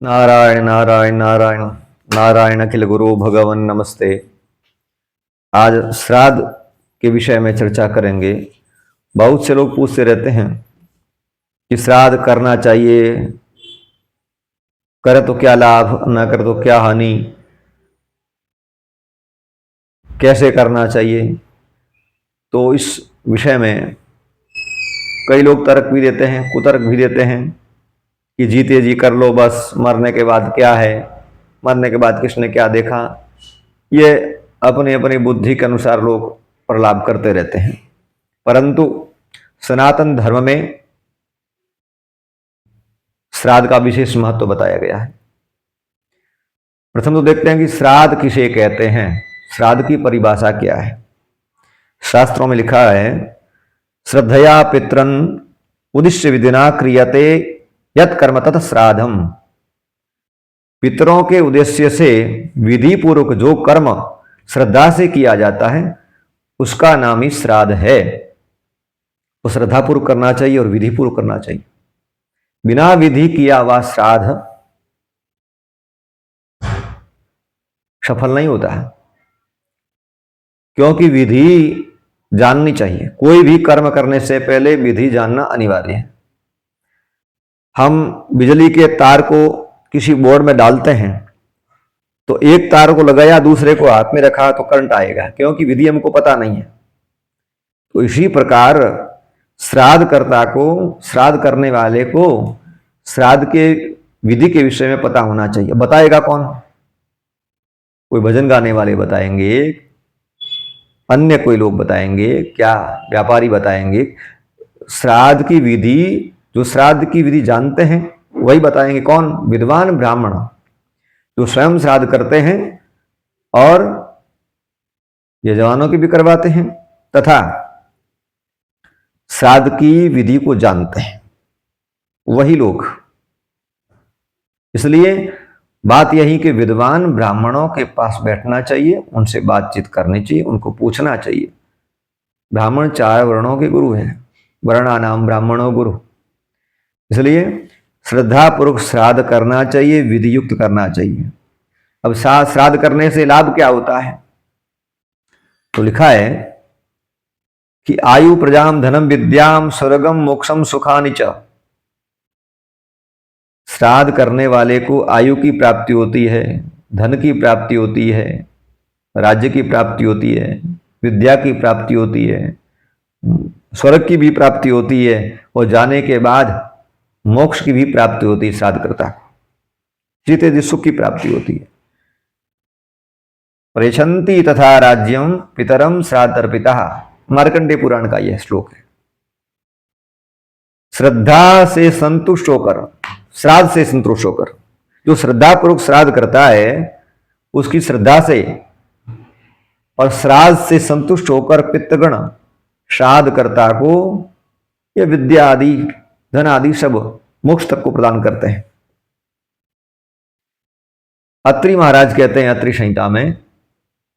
नारायण नारायण नारायण नारायण अखिल गुरु भगवन नमस्ते। आज श्राद्ध के विषय में चर्चा करेंगे। बहुत से लोग पूछते रहते हैं कि श्राद्ध करना चाहिए, करे तो क्या लाभ, ना करे तो क्या हानि, कैसे करना चाहिए। तो इस विषय में कई लोग तर्क भी देते हैं, कुतर्क भी देते हैं कि जीते जी कर लो, बस मरने के बाद क्या है, मरने के बाद किसने क्या देखा। ये अपनी अपनी बुद्धि के अनुसार लोग प्रलाप करते रहते हैं, परंतु सनातन धर्म में श्राद्ध का विशेष महत्व बताया गया है। प्रथम तो देखते हैं कि श्राद्ध किसे कहते हैं, श्राद्ध की परिभाषा क्या है। शास्त्रों में लिखा है, श्रद्धया पितरन उद्दिश्य विधिना क्रियते यत् कर्म तत् श्राद्धम। पितरों के उद्देश्य से विधि पूर्वक जो कर्म श्रद्धा से किया जाता है उसका नाम ही श्राद्ध है। तो श्रद्धा पूर्वक करना चाहिए और विधि पूर्वक करना चाहिए। बिना विधि किया हुआ श्राद्ध सफल नहीं होता है, क्योंकि विधि जाननी चाहिए। कोई भी कर्म करने से पहले विधि जानना अनिवार्य है। हम बिजली के तार को किसी बोर्ड में डालते हैं तो एक तार को लगाया, दूसरे को हाथ में रखा तो करंट आएगा, क्योंकि विधि हमको पता नहीं है। तो इसी प्रकार श्राद्धकर्ता को, श्राद्ध करने वाले को श्राद्ध के विधि के विषय में पता होना चाहिए। बताएगा कौन? कोई भजन गाने वाले बताएंगे, अन्य कोई लोग बताएंगे, क्या व्यापारी बताएंगे। श्राद्ध की विधि, जो श्राद्ध की विधि जानते हैं वही बताएंगे। कौन? विद्वान ब्राह्मण, जो स्वयं श्राद्ध करते हैं और यजमानों की भी करवाते हैं तथा श्राद्ध की विधि को जानते हैं, वही लोग। इसलिए बात यही कि विद्वान ब्राह्मणों के पास बैठना चाहिए, उनसे बातचीत करनी चाहिए, उनको पूछना चाहिए। ब्राह्मण 4 वर्णों के गुरु हैं, वर्णानाम ब्राह्मणों गुरु। इसलिए श्रद्धापूर्वक श्राद्ध करना चाहिए, विधि युक्त करना चाहिए। अब श्राद्ध करने से लाभ क्या होता है? तो लिखा है कि आयु प्रजाम धनम विद्याम स्वर्गम मोक्षम सुखानि च। श्राद्ध करने वाले को आयु की प्राप्ति होती है, धन की प्राप्ति होती है, राज्य की प्राप्ति होती है, विद्या की प्राप्ति होती है, स्वर्ग की भी प्राप्ति होती है, और जाने के बाद मोक्ष की भी प्राप्ति होती है। श्राद्धकर्ता को जीते जी सुख की प्राप्ति होती है। परेशंति तथा राज्यम पितरम श्राद्धर्पिता, मार्कंडेय पुराण का यह श्लोक है। श्रद्धा से संतुष्ट होकर, श्राद्ध से संतुष्ट होकर, जो श्रद्धा पूर्वक श्राद्ध करता है उसकी श्रद्धा से और श्राद्ध से संतुष्ट होकर पितृगण श्राद्धकर्ता को ये विद्या आदि, धन आदि सब मोक्ष तक को प्रदान करते हैं। अत्रि महाराज कहते हैं अत्रि संहिता में,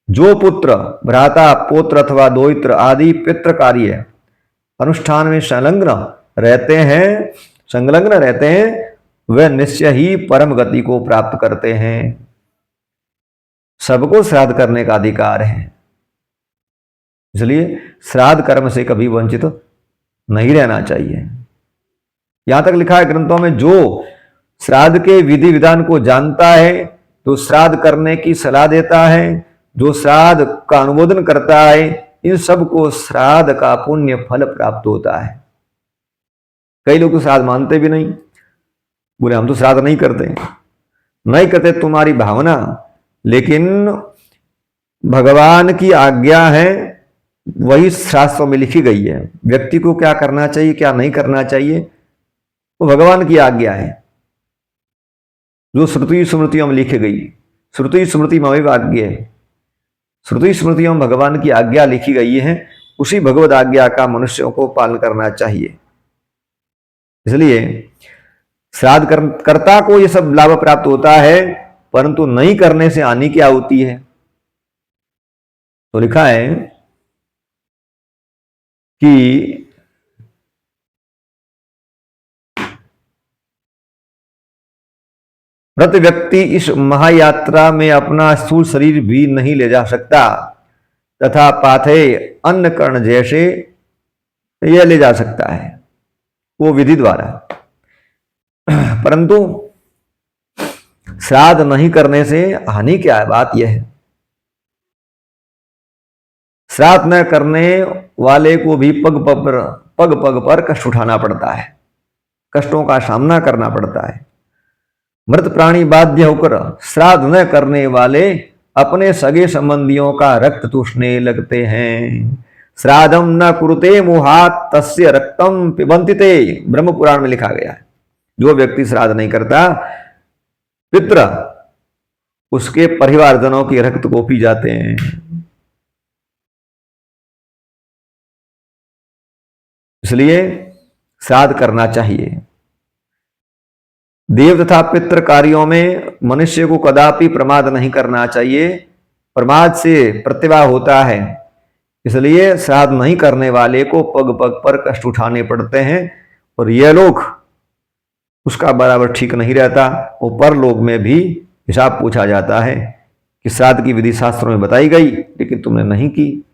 जो पुत्र, भ्राता, पौत्र अथवा दोहित्र आदि पितृ कार्य अनुष्ठान में संलग्न रहते हैं, वे निश्चय ही परम गति को प्राप्त करते हैं। सबको श्राद्ध करने का अधिकार है, इसलिए श्राद्ध कर्म से कभी वंचित नहीं रहना चाहिए। यहां तक लिखा है ग्रंथों में, जो श्राद्ध के विधि विधान को जानता है, जो श्राद्ध करने की सलाह देता है, जो श्राद्ध का अनुमोदन करता है, इन सबको श्राद्ध का पुण्य फल प्राप्त होता है। कई लोग तो श्राद्ध मानते भी नहीं, बोले हम तो श्राद्ध नहीं करते तुम्हारी भावना, लेकिन भगवान की आज्ञा है, वही शास्त्रों में लिखी गई है। व्यक्ति को क्या करना चाहिए, क्या नहीं करना चाहिए, वो भगवान की आज्ञा है, जो श्रुति स्मृतियों में लिखी गई। श्रुति स्मृति में आज्ञा है, श्रुति स्मृतियों में भगवान की आज्ञा लिखी गई है, उसी भगवत आज्ञा का मनुष्यों को पालन करना चाहिए। इसलिए श्राद्ध कर्ता को यह सब लाभ प्राप्त होता है, परंतु नहीं करने से हानि क्या होती है? तो लिखा है कि मृत व्यक्ति इस महायात्रा में अपना स्थूल शरीर भी नहीं ले जा सकता, तथा पाथेय अन्न कर्ण जैसे यह ले जा सकता है, वो विधि द्वारा। परंतु श्राद्ध नहीं करने से हानि क्या है? बात यह है, श्राद्ध न करने वाले को भी पग पग पर कष्ट उठाना पड़ता है, कष्टों का सामना करना पड़ता है। मृत प्राणी बाध्य होकर श्राद्ध न करने वाले अपने सगे संबंधियों का रक्त चूसने लगते हैं। श्राद्धम न कुरुते मोहात तस्य रक्तम पिबन्ति ते, ब्रह्म पुराण में लिखा गया है। जो व्यक्ति श्राद्ध नहीं करता, पितृ उसके परिवारजनों के रक्त को पी जाते हैं। इसलिए श्राद्ध करना चाहिए। देव तथा पितृ कार्यों में मनुष्य को कदापि प्रमाद नहीं करना चाहिए, प्रमाद से प्रत्यवाह होता है। इसलिए श्राद्ध नहीं करने वाले को पग पग पर कष्ट उठाने पड़ते हैं, और यह लोग उसका बराबर ठीक नहीं रहता। वो परलोक में भी हिसाब पूछा जाता है कि श्राद्ध की विधि शास्त्रों में बताई गई, लेकिन तुमने नहीं की।